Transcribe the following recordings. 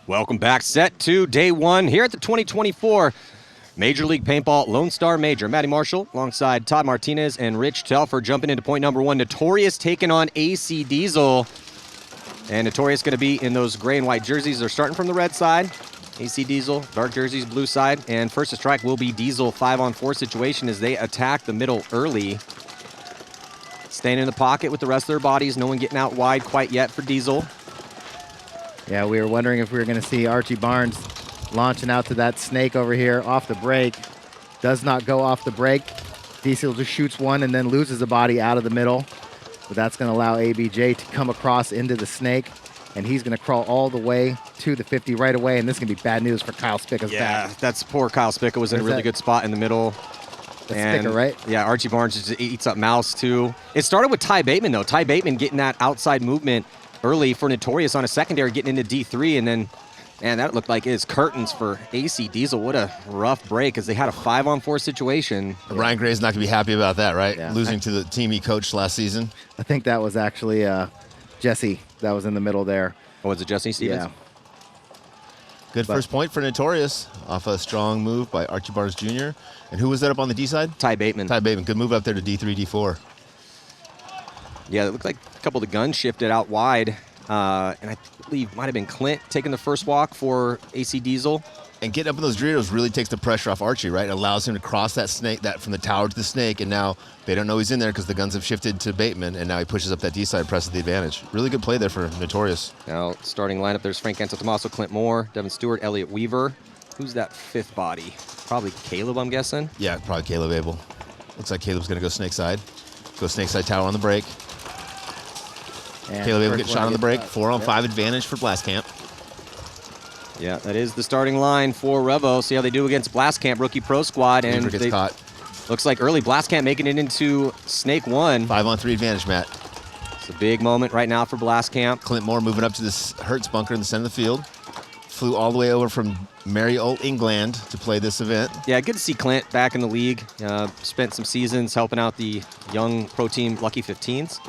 Welcome back. Set 2, day 1 here at the 2024 Major League Paintball Lone Star Major. Matty Marshall alongside Todd Martinez and Rich Telfer jumping into point number 1. Notorious taking on AC Diesel. And Notorious going to be in those gray and white jerseys. They're starting from the red side. AC Diesel, dark jerseys, blue side. And first to strike will be Diesel 5-on-4 situation as they attack the middle early. Staying in the pocket with the rest of their bodies. No one getting out wide quite yet for Diesel. Yeah, we were wondering if we were going to see Archie Barnes launching out to that snake over here off the break. Does not go off the break. Diesel just shoots one and then loses the body out of the middle. But that's going to allow ABJ to come across into the snake. And he's going to crawl all the way to the 50 right away. And this is going to be bad news for Kyle Spicka's back. Yeah, that's poor Kyle Spicka was in a really good spot in the middle. That's Spicka, right? Yeah, Archie Barnes just eats up Mouse, too. It started with Ty Bateman, though. Ty Bateman getting that outside movement early for Notorious on a secondary, getting into D3, and then, man, that looked like it's curtains for AC Diesel. What a rough break, as they had a 5-on-4 situation. Ryan Gray's not going to be happy about that, right? Yeah. Losing to the team he coached last season. I think that was actually Jesse that was in the middle there. Oh, was it Jesse Stevens? Yeah. Good first point for Notorious off a strong move by Archie Barnes Jr. And who was that up on the D side? Ty Bateman. Ty Bateman. Good move up there to D3, D4. Yeah, it looked like a couple of the guns shifted out wide. And I believe might have been Clint taking the first walk for AC Diesel. And getting up in those Doritos really takes the pressure off Archie, right? It allows him to cross that snake, that from the tower to the snake, and now they don't know he's in there because the guns have shifted to Bateman, and now he pushes up that D side, presses the advantage. Really good play there for Notorious. Now, starting lineup, there's Frank Antotomaso, Clint Moore, Devin Stewart, Elliot Weaver. Who's that fifth body? Probably Caleb, I'm guessing. Yeah, probably Caleb Abel. Looks like Caleb's going to go snake side. Go snake side tower on the break. And Caleb Abel gets shot on the break. 4-on-5 advantage for Blastcamp. Yeah, that is the starting line for Revo. See how they do against Blastcamp, rookie pro squad. And Weaver gets caught. Looks like early Blastcamp making it into Snake 1. 5-on-3 advantage, Matt. It's a big moment right now for Blastcamp. Clint Moore moving up to this Hertz bunker in the center of the field. Flew all the way over from Merry Old England to play this event. Yeah, good to see Clint back in the league. Spent some seasons helping out the young pro team Lucky 15s.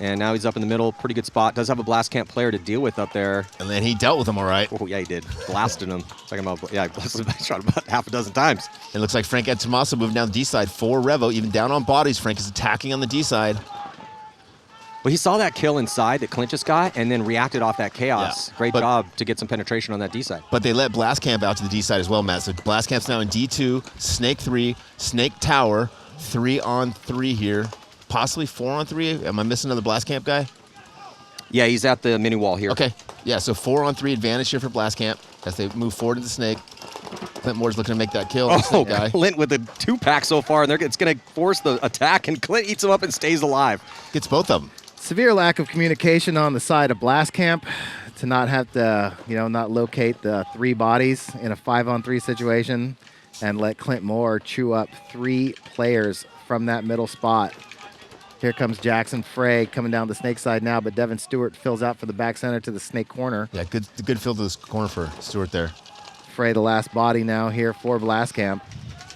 And now he's up in the middle, pretty good spot. Does have a Blastcamp player to deal with up there. And then he dealt with him all right. Oh, yeah, he did. Blasted him. Talking about, yeah, blasted him. Shot him about half a dozen times. It looks like Frank Antotomaso moving down the D side for Revo. Even down on bodies, Frank is attacking on the D side. Well, he saw that kill inside that Clint just got and then reacted off that chaos. Yeah, Great job to get some penetration on that D side. But they let Blastcamp out to the D side as well, Matt. So Blastcamp's now in D2, Snake 3, Snake Tower, 3-on-3 here. Possibly 4-on-3. Am I missing another Blastcamp guy? Yeah, he's at the mini wall here. Okay. Yeah, so 4-on-3 advantage here for Blastcamp as they move forward to the snake. Clint Moore's looking to make that kill. Oh, guy. Clint with a 2-pack so far, and it's going to force the attack, and Clint eats him up and stays alive. Gets both of them. Severe lack of communication on the side of Blastcamp to not have to, not locate the 3 bodies in a 5-on-3 situation and let Clint Moore chew up 3 players from that middle spot. Here comes Jackson Frey coming down the snake side now, but Devin Stewart fills out for the back center to the snake corner. Yeah, good fill to this corner for Stewart there. Frey, the last body now here for Blastcamp.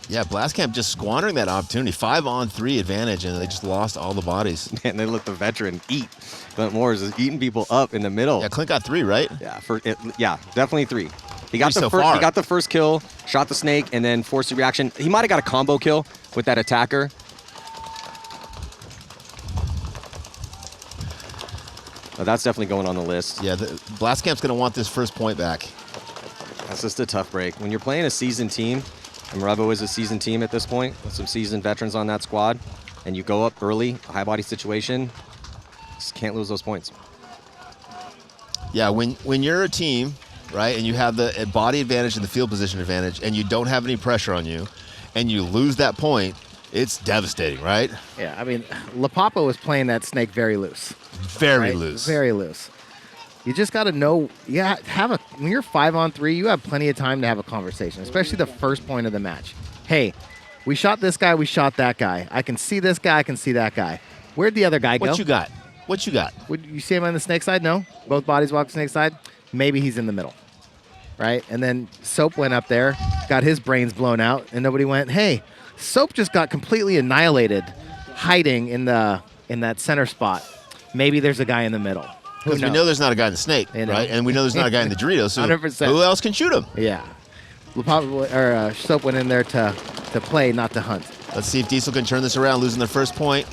Yeah, Blastcamp just squandering that opportunity. 5-on-3 advantage, and they just lost all the bodies. Man, they let the veteran eat. Clint Moore is eating people up in the middle. Yeah, Clint got 3, right? Yeah, definitely 3. He got so far. He got the first kill, shot the snake, and then forced the reaction. He might have got a combo kill with that attacker. But that's definitely going on the list. Yeah, Blastcamp's going to want this first point back. That's just a tough break. When you're playing a seasoned team, and Revo is a seasoned team at this point, with some seasoned veterans on that squad, and you go up early, a high body situation, just can't lose those points. Yeah, when you're a team, right, and you have the body advantage and the field position advantage, and you don't have any pressure on you, and you lose that point, it's devastating, right? Yeah, I mean, LaPapa was playing that snake very loose. Very loose. Very loose. You just got to know, when you're 5-on-3, you have plenty of time to have a conversation, especially the first point of the match. Hey, we shot this guy, we shot that guy. I can see this guy, I can see that guy. Where'd the other guy go? What you got? Would you see him on the snake side? No? Both bodies walk the snake side? Maybe he's in the middle, right? And then Soap went up there, got his brains blown out, and nobody went, hey, Soap just got completely annihilated hiding in that center spot. Maybe there's a guy in the middle. Because we knows? know there's not a guy in the snake, You know. right? And we know there's not a guy in the Doritos. So 100%. who else can shoot him? Yeah. Soap went in there to play, not to hunt. Let's see if Diesel can turn this around, losing their first point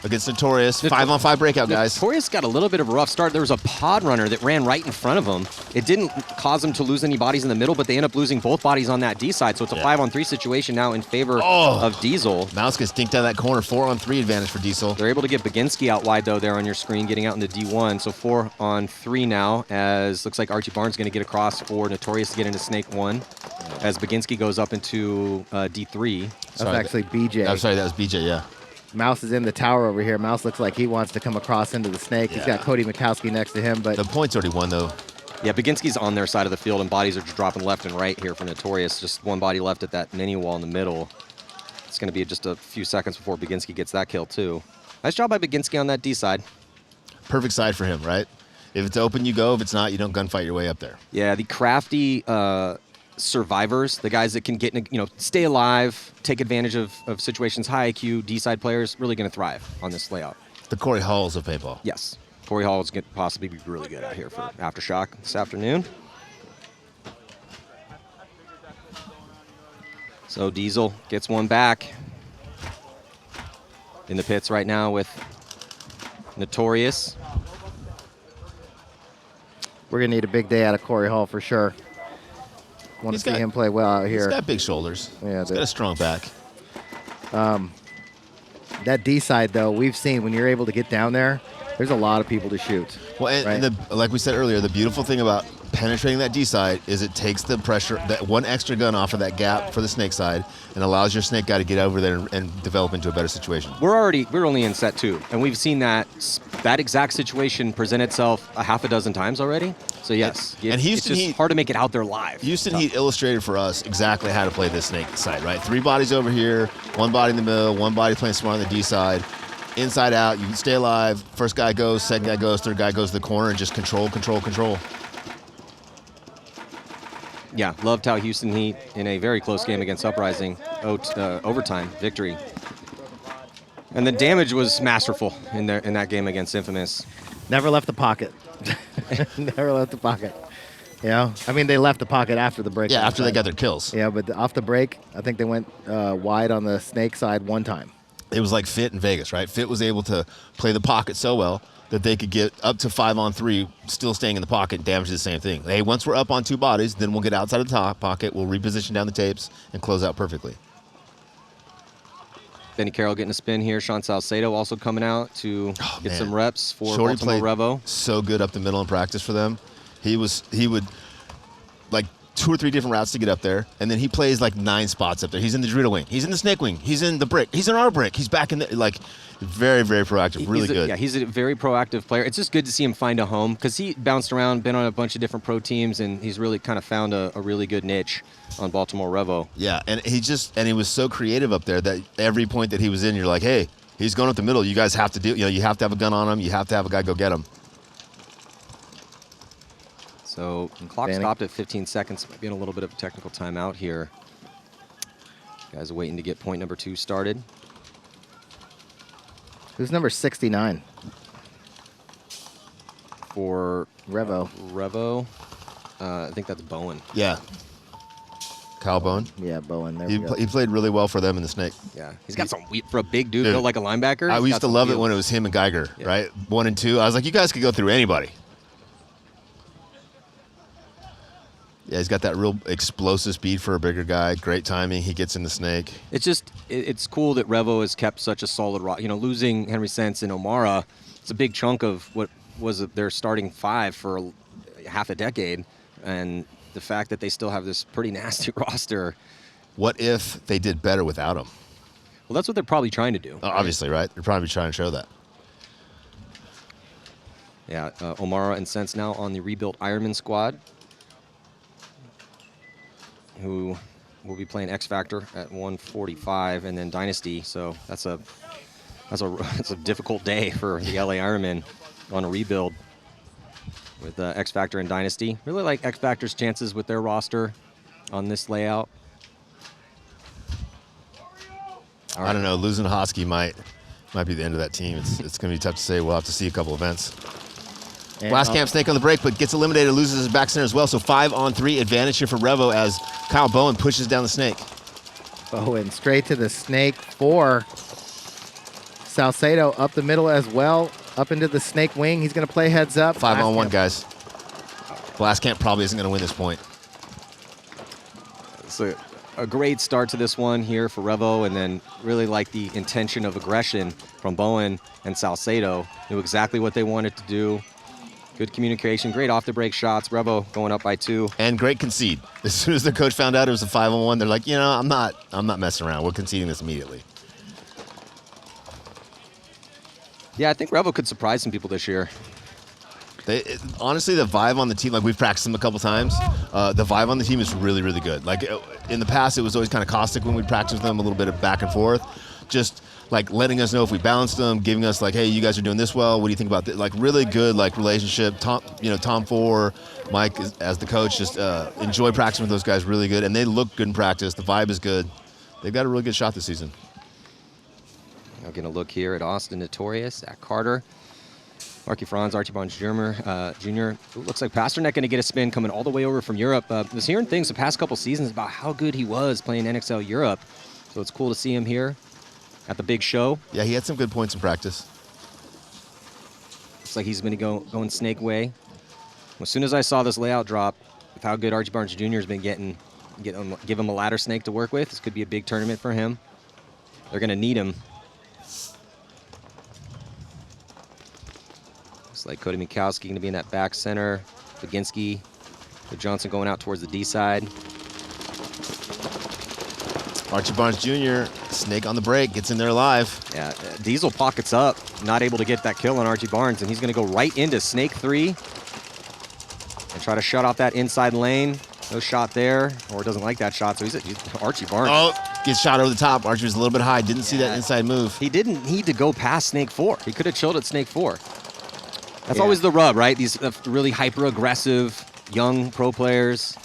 against Notorious. 5-on-5 breakout, guys. Notorious got a little bit of a rough start. There was a pod runner that ran right in front of him. It didn't cause them to lose any bodies in the middle, but they end up losing both bodies on that D side. So it's a 5-on-3 situation now in favor of Diesel. Mouse gets dinked out of that corner. 4-on-3 advantage for Diesel. They're able to get Baginski out wide, though, there on your screen, getting out into D1. So 4-on-3 now, as looks like Archie Barnes going to get across for Notorious to get into Snake 1, as Baginski goes up into D3. That's actually BJ. I'm sorry, that was BJ, yeah. Mouse is in the tower over here. Mouse looks like he wants to come across into the snake. He's got Cody Mikowski next to him, but The point's already won, though. Yeah, Baginski's on their side of the field, and bodies are just dropping left and right here for Notorious. Just one body left at that mini wall in the middle. It's going to be just a few seconds before Baginski gets that kill, too. Nice job by Baginski on that D side. Perfect side for him, right? If it's open, you go. If it's not, you don't gunfight your way up there. Yeah, the crafty survivors, the guys that can get, stay alive, take advantage of situations, high IQ, D side players, really going to thrive on this layout. The Corey Halls of paintball. Yes. Corey Hall is going to possibly be really good out here for Aftershock this afternoon. So Diesel gets one back in the pits right now with Notorious. we're going to need a big day out of Corey Hall for sure. Want to see him play well out here. He's got big shoulders. Yeah, he's got a strong back. That D side, though, we've seen when you're able to get down there, there's a lot of people to shoot. Well, and like we said earlier, the beautiful thing about penetrating that D side is it takes the pressure, that one extra gun off of that gap for the snake side, and allows your snake guy to get over there and develop into a better situation. We're only in set 2, and we've seen that exact situation present itself a half a dozen times already. So yes, and Houston it's just hard to make it out there live. Houston Heat illustrated for us exactly how to play this snake side, right? 3 bodies over here, 1 body in the middle, 1 body playing smart on the D side. Inside out, you can stay alive. First guy goes, second guy goes, third guy goes to the corner, and just control. Yeah, loved how Houston Heat, in a very close game against Uprising, overtime victory. And the damage was masterful in that game against Infamous. Never left the pocket. Never left the pocket. You know, I mean, they left the pocket after the break. Yeah, after they got their kills. Yeah, but off the break, I think they went wide on the snake side one time. It was like Fit in Vegas, right? Fit was able to play the pocket so well that they could get up to 5-on-3, still staying in the pocket and damage the same thing. Hey, once we're up on 2 bodies, then we'll get outside of the top pocket, we'll reposition down the tapes, and close out perfectly. Benny Carroll getting a spin here. Sean Salcedo also coming out to get some reps for Shorty Baltimore Revo. So good up the middle in practice for them. He would like 2 or 3 different routes to get up there, and then he plays like 9 spots up there. He's in the Dorito wing. He's in the snake wing. He's in the brick. He's in our brick. He's back in the, like, very, very proactive. Really good. Yeah, he's a very proactive player. It's just good to see him find a home because he bounced around, been on a bunch of different pro teams, and he's really kind of found a really good niche on Baltimore Revo. Yeah, and he was so creative up there that every point that he was in, you're like, hey, he's going up the middle. You guys have to you have to have a gun on him. You have to have a guy go get him. So clock stopped at 15 seconds. Might be in a little bit of a technical timeout here. Guys are waiting to get point number 2 started. Who's number 69? For Revo. I think that's Bowen. Yeah. Kyle Bowen. Yeah, Bowen. There He played really well for them in the snake. Yeah, he's got some for a big dude built like a linebacker. We used to love it when it was him and Geiger, right? 1 and 2. I was like, you guys could go through anybody. Yeah, he's got that real explosive speed for a bigger guy. Great timing. He gets in the snake. It's just, it's cool that Revo has kept such a solid rock. You know, losing Henry Sense and O'Mara, it's a big chunk of what was their starting 5 for half a decade. And the fact that they still have this pretty nasty roster. What if they did better without him? Well, that's what they're probably trying to do. Obviously, right? They're probably trying to show that. Yeah, O'Mara and Sense now on the rebuilt Ironman squad, who will be playing X Factor at 145, and then Dynasty. So that's a difficult day for the LA Ironmen on a rebuild with X Factor and Dynasty. Really like X Factor's chances with their roster on this layout. I don't know. Losing Hosky might be the end of that team. It's going to be tough to say. We'll have to see a couple events. And Blastcamp snake on the break, but gets eliminated, loses his back center as well. So 5-on-3 advantage here for Revo as Kyle Bowen pushes down the snake. Bowen straight to the snake for Salcedo up the middle as well, up into the snake wing. He's going to play heads up. 5-on-1, guys. Blastcamp probably isn't going to win this point. It's a great start to this one here for Revo, and then really like the intention of aggression from Bowen and Salcedo. Knew exactly what they wanted to do. Good communication, great off the break shots. Revo going up by 2. And great concede. As soon as the coach found out it was a 5-on-1, they're like, you know, I'm not messing around. We're conceding this immediately. Yeah, I think Revo could surprise some people this year. Honestly, the vibe on the team, like we've practiced them a couple times, the vibe on the team is really, really good. Like in the past, it was always kind of caustic when we'd practice with them, a little bit of back and forth. Just like letting us know if we balanced them, giving us like, hey, you guys are doing this well. What do you think about this? Like really good like relationship. Tom Four, Mike as the coach, just enjoy practicing with those guys really good. And they look good in practice. The vibe is good. They've got a really good shot this season. Now getting a look here at Austin Notorious, at Carter. Marky Franz, Archie Barnes Jr. Looks like Pasternak going to get a spin coming all the way over from Europe. Was hearing things the past couple seasons about how good he was playing NXL Europe. So it's cool to see him here at the big show. Yeah, he had some good points in practice. Looks like he's been going snake way. As soon as I saw this layout drop, with how good Archie Barnes Jr. has been give him a ladder snake to work with. This could be a big tournament for him. They're going to need him. Looks like Cody Mikowski going to be in that back center. Baginski with Johnson going out towards the D side. Archie Barnes Jr., snake on the break, gets in there alive. Yeah, Diesel pockets up, not able to get that kill on Archie Barnes, and he's going to go right into Snake 3 and try to shut off that inside lane. No shot there, or doesn't like that shot, so he's Archie Barnes. Oh, gets shot over the top. Archie was a little bit high, didn't see that inside move. He didn't need to go past Snake 4. He could have chilled at Snake 4. That's always the rub, right? These really hyper-aggressive young pro players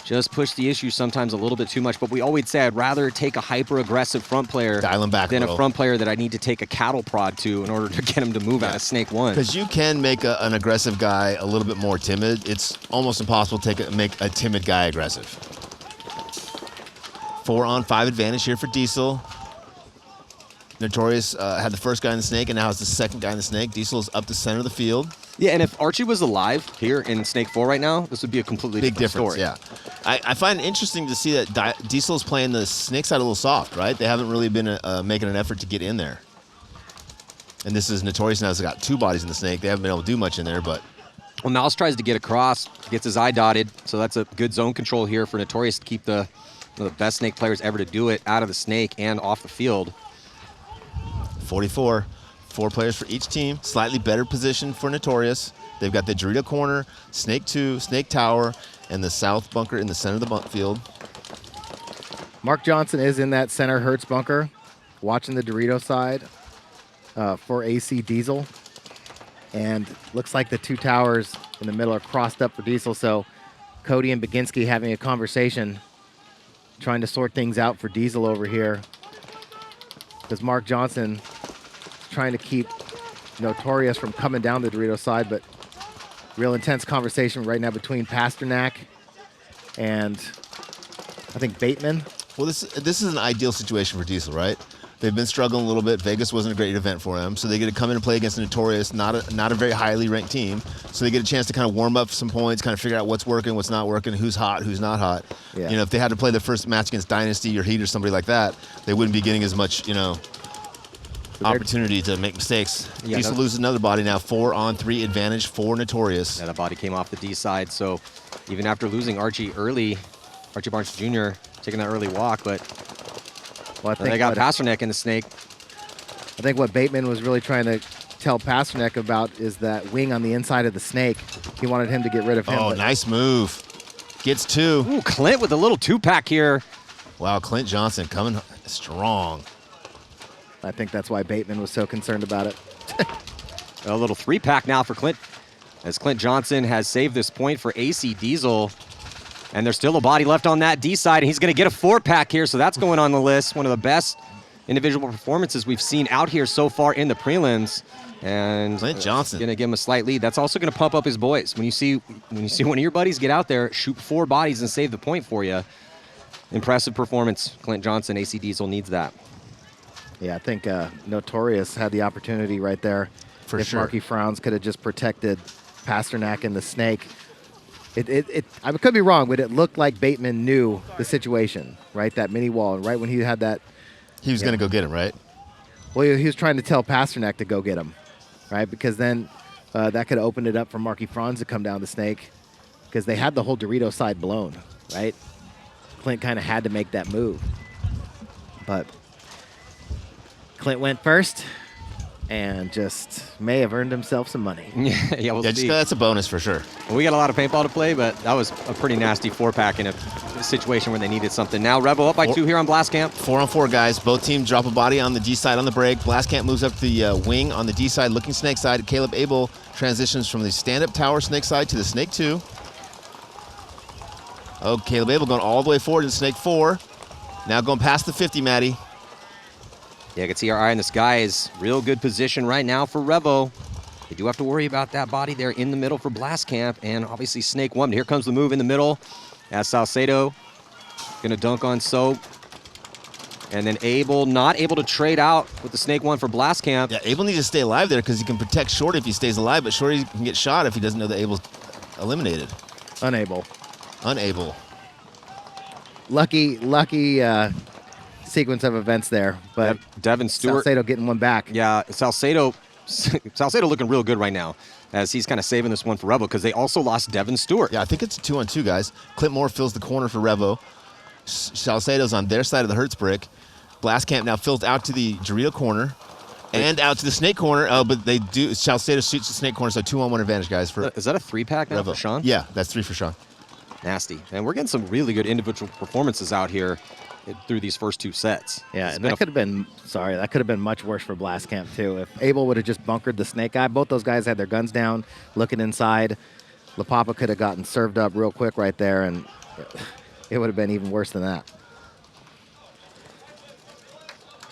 just push the issue sometimes a little bit too much. But we always say I'd rather take a hyper-aggressive front player Dial him back than a front player that I need to take a cattle prod to in order to get him to move out of Snake 1. Because you can make an aggressive guy a little bit more timid. It's almost impossible to make a timid guy aggressive. 4-on-5 advantage here for Diesel. Notorious had the first guy in the snake, and now has the second guy in the snake. Diesel is up the center of the field. Yeah, and if Archie was alive here in Snake 4 right now, this would be a completely Big different difference, story. Yeah. I find it interesting to see that Diesel is playing the snake side a little soft, right? They haven't really been making an effort to get in there. And this is Notorious now. Has got 2 bodies in the snake. They haven't been able to do much in there, but... Well, Mouse tries to get across, gets his eye dotted, so that's a good zone control here for Notorious to keep one of the best snake players ever to do it out of the snake and off the field. 44. 4 players for each team. Slightly better position for Notorious. They've got the Dorito corner, Snake 2, Snake Tower, and the south bunker in the center of the bunt field. Mark Johnson is in that center Hertz bunker, watching the Dorito side for AC Diesel. And looks like the 2 towers in the middle are crossed up for Diesel. So Cody and Baginski having a conversation, trying to sort things out for Diesel over here. Because Mark Johnson trying to keep Notorious from coming down the Dorito side, but real intense conversation right now between Pasternak and I think Bateman. Well, this is an ideal situation for Diesel, right? They've been struggling a little bit. Vegas wasn't a great event for them, so they get to come in and play against Notorious, not a very highly ranked team. So they get a chance to kind of warm up some points, kind of figure out what's working, what's not working, who's hot, who's not hot. Yeah. You know, if they had to play the first match against Dynasty or Heat or somebody like that, they wouldn't be getting as much, opportunity to make mistakes. Yeah, Diesel loses another body now. 4-on-3 advantage for Notorious. Yeah, that body came off the D side, so even after losing Archie early, Archie Barnes Jr. taking that early walk, but Well, I think they got Pasternak in the snake. I think what Bateman was really trying to tell Pasternak about is that wing on the inside of the snake. He wanted him to get rid of him. Oh, nice move. Gets 2. Ooh, Clint with a little 2-pack here. Wow, Clint Johnson coming strong. I think that's why Bateman was so concerned about it. A little 3-pack now for Clint, as Clint Johnson has saved this point for AC Diesel. And there's still a body left on that D side, and he's going to get a 4-pack here, so that's going on the list. One of the best individual performances we've seen out here so far in the prelims. And Clint Johnson gonna give him a slight lead. That's also gonna pump up his boys. When you see one of your buddies get out there, shoot 4 bodies and save the point for you. Impressive performance. Clint Johnson, AC Diesel needs that. Yeah, I think Notorious had the opportunity right there. For if sure. Marky Frowns could have just protected Pasternak and the snake. I could be wrong, but it looked like Bateman knew the situation, right? That mini wall, and right when he had that. He was going to go get him, right? Well, he was trying to tell Pasternak to go get him, right? Because then that could have opened it up for Marky Franz to come down the snake, because they had the whole Dorito side blown, right? Clint kind of had to make that move. But Clint went first and just may have earned himself some money. Yeah, we'll see. That's a bonus for sure. We got a lot of paintball to play, but that was a pretty nasty 4-pack in a situation where they needed something. Now Revo up by 2 here on Blastcamp. 4-on-4 guys. Both teams drop a body on the D side on the break. Blastcamp moves up the wing on the D side, looking snake side. Caleb Abel transitions from the stand-up tower snake side to the snake 2. Oh, Caleb Abel going all the way forward to snake 4. Now going past the 50, Maddie. Yeah, I can see our eye in the sky is real good position right now for Revo. They do have to worry about that body there in the middle for Blastcamp, and obviously Snake 1. But here comes the move in the middle as Salcedo gonna dunk on Soap. And then Abel not able to trade out with the Snake 1 for Blastcamp. Yeah, Abel needs to stay alive there because he can protect Shorty if he stays alive, but Shorty can get shot if he doesn't know that Abel's eliminated. Unable. Lucky Sequence of events there, but Devin Stewart. Salcedo getting one back. Yeah, Salcedo looking real good right now as he's kind of saving this one for Revo because they also lost Devin Stewart. Yeah, I think it's a 2-on-2, guys. Clint Moore fills the corner for Revo. Salcedo's on their side of the Hertz brick. Blastcamp now fills out to the Dorito corner and out to the Snake corner. Oh, but they do. Salcedo shoots the Snake corner, so 2-on-1 advantage, guys. For Is that a 3-pack now Revo. for Sean? Yeah, that's 3 for Sean. Nasty. And we're getting some really good individual performances out here through these first 2 sets. Yeah, and that could have been much worse for Blastcamp too. If Abel would have just bunkered the snake guy, both those guys had their guns down, looking inside. LaPapa could have gotten served up real quick right there, and it would have been even worse than that.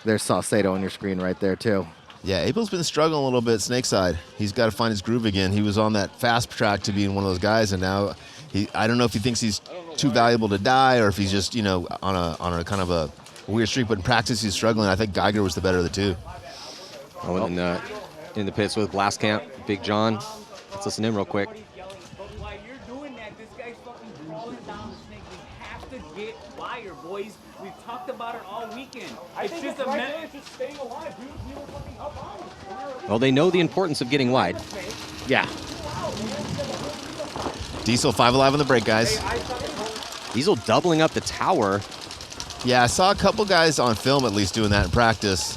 There's Salcedo on your screen right there too. Yeah, Abel's been struggling a little bit snake side. He's got to find his groove again. He was on that fast track to being one of those guys, and now I don't know if he thinks he's too valuable to die or if he's just, on a kind of a weird streak, but in practice he's struggling. I think Geiger was the better of the 2. Oh, in the pits with Blastcamp, Big John. Let's listen in real quick. But while you're doing that, this guy's fucking crawling down the snake. We have to get wire, boys. We've talked about it all weekend. It's just a minute. Just staying alive, dude. We were fucking up on it. Well, they know the importance of getting wide. Yeah. Diesel 5 alive on the break, guys. Diesel doubling up the tower. Yeah, I saw a couple guys on film at least doing that in practice.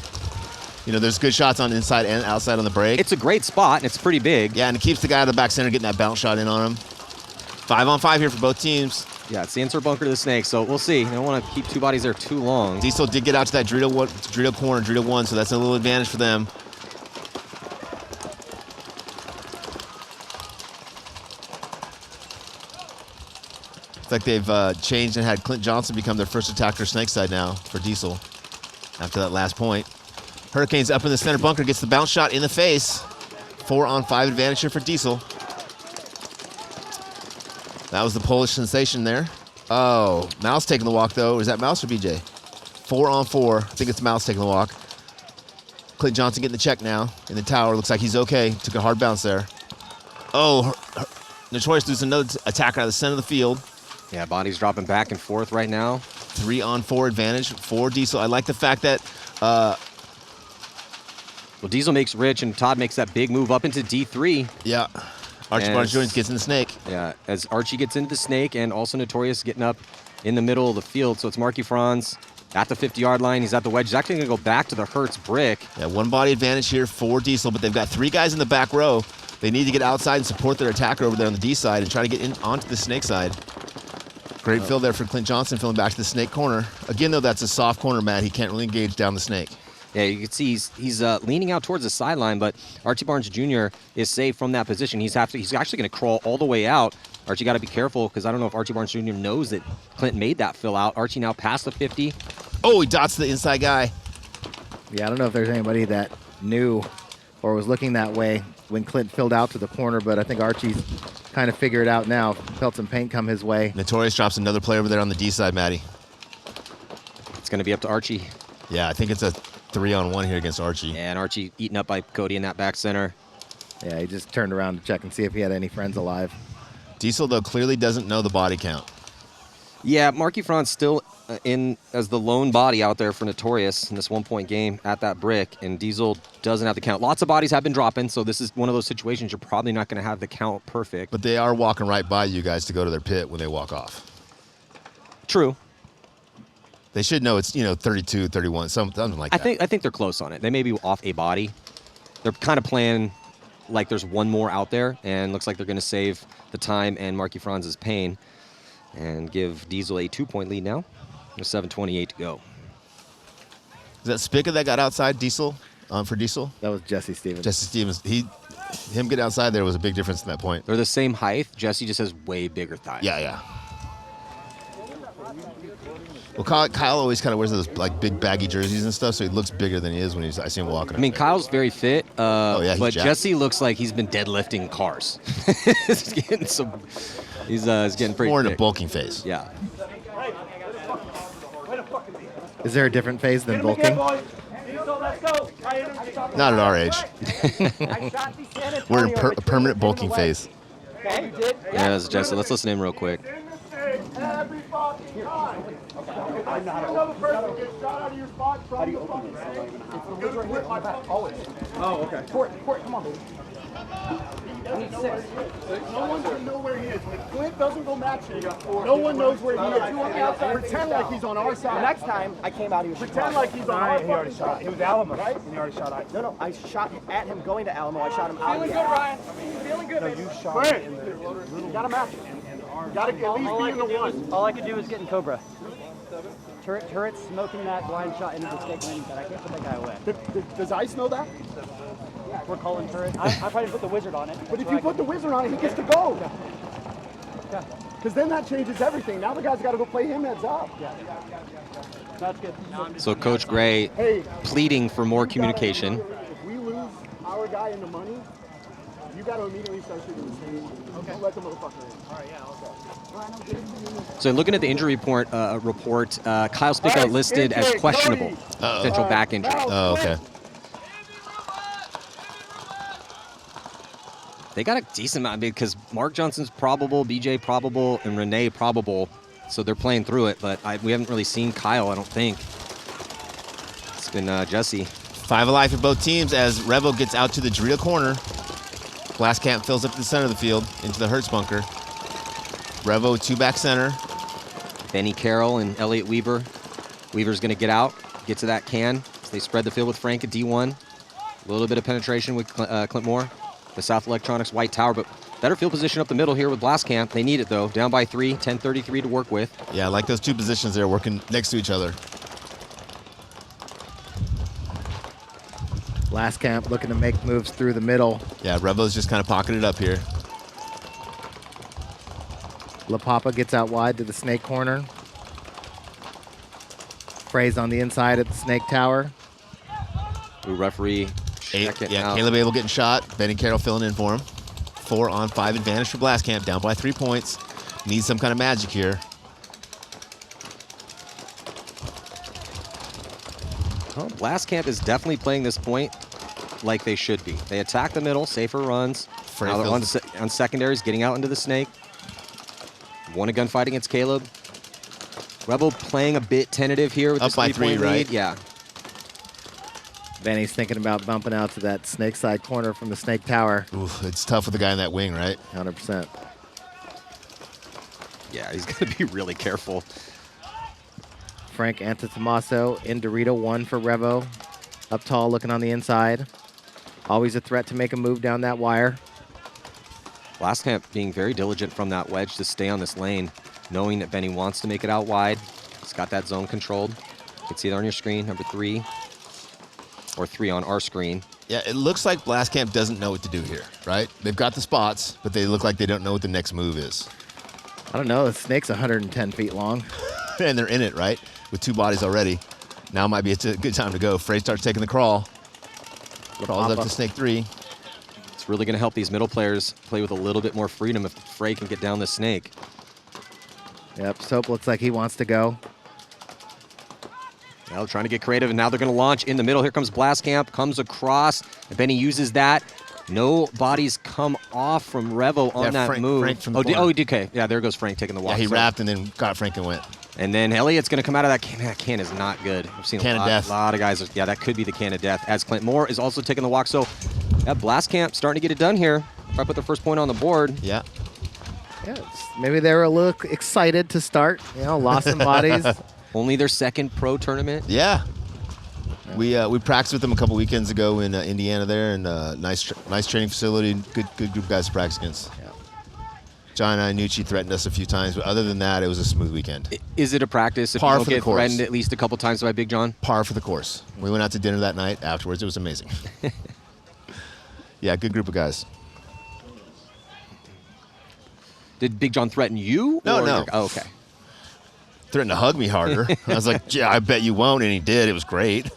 There's good shots on inside and outside on the break. It's a great spot, and it's pretty big. Yeah, and it keeps the guy at the back center getting that bounce shot in on him. 5-on-5 here for both teams. Yeah, it's the insert bunker to the Snake, so we'll see. They don't want to keep 2 bodies there too long. Diesel did get out to that Dorito corner, Dorito 1, so that's a little advantage for them. It's like they've changed and had Clint Johnson become their first attacker snake side now for Diesel after that last point. Hurricanes up in the center bunker, gets the bounce shot in the face. 4-on-5 advantage here for Diesel. That was the Polish sensation there. Oh, Mouse taking the walk though. Is that Mouse or BJ? 4-on-4. I think it's Mouse taking the walk. Clint Johnson getting the check now in the tower. Looks like he's okay. Took a hard bounce there. Oh, Notorious loses another attacker out of the center of the field. Yeah, bodies dropping back and forth right now. 3-on-4 advantage for Diesel. I like the fact that Well, Diesel makes Rich, and Todd makes that big move up into D3. yeah, Archie Barnes Jones gets in the snake. Yeah, as Archie gets into the snake, and also Notorious getting up in the middle of the field. So it's Marky Franz at the 50-yard line. He's at the wedge. He's actually going to go back to the Hertz brick. Yeah, 1 body advantage here for Diesel, but they've got 3 guys in the back row. They need to get outside and support their attacker over there on the D side and try to get in onto the snake side. Great fill there for Clint Johnson, filling back to the snake corner. Again, though, that's a soft corner, Matt. He can't really engage down the snake. Yeah, you can see he's leaning out towards the sideline, but Archie Barnes Jr. is safe from that position. He's actually going to crawl all the way out. Archie got to be careful because I don't know if Archie Barnes Jr. knows that Clint made that fill out. Archie now past the 50. Oh, he dots the inside guy. Yeah, I don't know if there's anybody that knew or was looking that way when Clint filled out to the corner, but I think Archie's kind of figured it out now. Felt some paint come his way. Notorious drops another player over there on the D side, Matty. It's going to be up to Archie. Yeah, I think it's a 3-on-1 here against Archie. And Archie eaten up by Cody in that back center. Yeah, he just turned around to check and see if he had any friends alive. Diesel, though, clearly doesn't know the body count. Yeah, Marky Fran's still in as the lone body out there for Notorious in this 1-point game at that brick, and Diesel doesn't have the count. Lots of bodies have been dropping, so this is one of those situations you're probably not going to have the count perfect. But they are walking right by you guys to go to their pit when they walk off. True. They should know it's, 32, 31, something like that. I think they're close on it. They may be off a body. They're kind of playing like there's one more out there, and looks like they're going to save the time and Marky Franz's pain and give Diesel a 2-point lead now. With 7:28 to go. Is that Spica that got outside Diesel for Diesel? That was Jesse Stevens. Jesse Stevens. Him getting outside there was a big difference in that point. They're the same height. Jesse just has way bigger thighs. Yeah. Well, Kyle always kind of wears those like big baggy jerseys and stuff, so he looks bigger than he is when I see him walking. I mean, Kyle's very fit, he's but jacked. Jesse looks like he's been deadlifting cars. He's getting pretty more in a thick. bulking phase. Yeah. Is there a different phase than bulking? Not at our age. We're in a permanent bulking phase. Yeah, that's Jesse. Let's listen to him real quick. Oh, okay. Court, come on. No one can know where he is. When Clint doesn't go matching, no one knows where he is. Pretend like he's on our side. The next time I came out, he was Pretend like he's on our side. He already shot. It was Alamo, right? And he already shot at. No, I shot at him going to Alamo. I shot him out. Feeling good, Ryan. Feeling good. No, you shot him in the. You gotta match it. You gotta at least be in the one. All I could do was get in Cobra. Turret smoking that blind shot into the stick landing pad. I can't put that guy away. Does Ice know that? We're calling turret. I probably put the wizard on it. But if you put the wizard on it, he gets to go. Yeah. Because then that changes everything. Now the guy's got to go play him heads up. Yeah. That's good. So Coach Gray pleading for more communication. If we lose our guy in the money, you got to immediately start shooting the same. Okay. Don't let the motherfucker in. All right, yeah, okay. So looking at the injury report, Kyle Spica listed as questionable, potential back injury. Oh, okay. They got a decent amount because Mark Johnson's probable, BJ probable, and Renee probable. So they're playing through it, but we haven't really seen Kyle, I don't think. It's been Jesse. 5 alive for both teams as Revo gets out to the Dorito corner. Blastcamp fills up to the center of the field into the Hertz bunker. Revo 2 back center. Benny Carroll and Elliott Weaver. Weaver's going to get out, get to that can. So they spread the field with Frank at D1. A little bit of penetration with Clint Moore. The South Electronics White Tower, but better field position up the middle here with Blastcamp. They need it, though. Down by 3, 10:33 to work with. Yeah, I like those two positions there working next to each other. Blastcamp looking to make moves through the middle. Yeah, Revo's just kind of pocketed up here. La Papa gets out wide to the snake corner. Frey's on the inside at the snake tower. Ooh, referee checking out. Caleb Abel getting shot. Benny Carroll filling in for him. 4-on-5 advantage for Blastcamp. Down by 3 points. Needs some kind of magic here. Well, Blastcamp is definitely playing this point like they should be. They attack the middle, safer runs. Now they're on secondaries, getting out into the snake. Won a gunfight against Caleb. Rebel playing a bit tentative here with up this by 3-point 3, right? lead. Yeah. Benny's thinking about bumping out to that snake side corner from the snake tower. Oof, it's tough with the guy in that wing, right? 100%. Yeah, he's going to be really careful. Frank Antetomaso in Dorito, 1 for Revo. Up tall, looking on the inside. Always a threat to make a move down that wire. Blastcamp being very diligent from that wedge to stay on this lane, knowing that Benny wants to make it out wide. He's got that zone controlled. You can see it on your screen, number 3. Or 3 on our screen. Yeah, it looks like Blastcamp doesn't know what to do here, right? They've got the spots, but they look like they don't know what the next move is. I don't know. The snake's 110 feet long. And they're in it, right? With 2 bodies already. Now might be a good time to go. Frey starts taking the crawl. Crawls up to snake 3. It's really going to help these middle players play with a little bit more freedom if Frey can get down the snake. Yep, Soap looks like he wants to go. Well, trying to get creative, and now they're going to launch in the middle. Here comes Blastcamp, comes across, and Benny uses that. No bodies come off from Revo on that move. Frank from the corner. okay. Yeah, there goes Frank taking the walk. Yeah, he wrapped and then got Frank and went. And then Elliot's going to come out of that can. That can is not good. I've seen Can of death. A lot of guys. Yeah, that could be the can of death. As Clint Moore is also taking the walk. So that Blastcamp starting to get it done here. Try to put their first point on the board. Yeah. Yeah, maybe they were a little excited to start. You know, lost some bodies. Only their second pro tournament. Yeah. We practiced with them a couple weekends ago in Indiana there, and nice training facility. Good group of guys to practice against. Yeah. John Iannucci threatened us a few times, but other than that, it was a smooth weekend. Is it a practice if Par you don't for the get course. threatened at least a couple times by Big John? Par for the course. We went out to dinner that night afterwards. It was amazing. Yeah, good group of guys. Did Big John threaten you? No, or no. Oh, okay. Threatened to hug me harder. I was like, yeah, I bet you won't, and he did. It was great.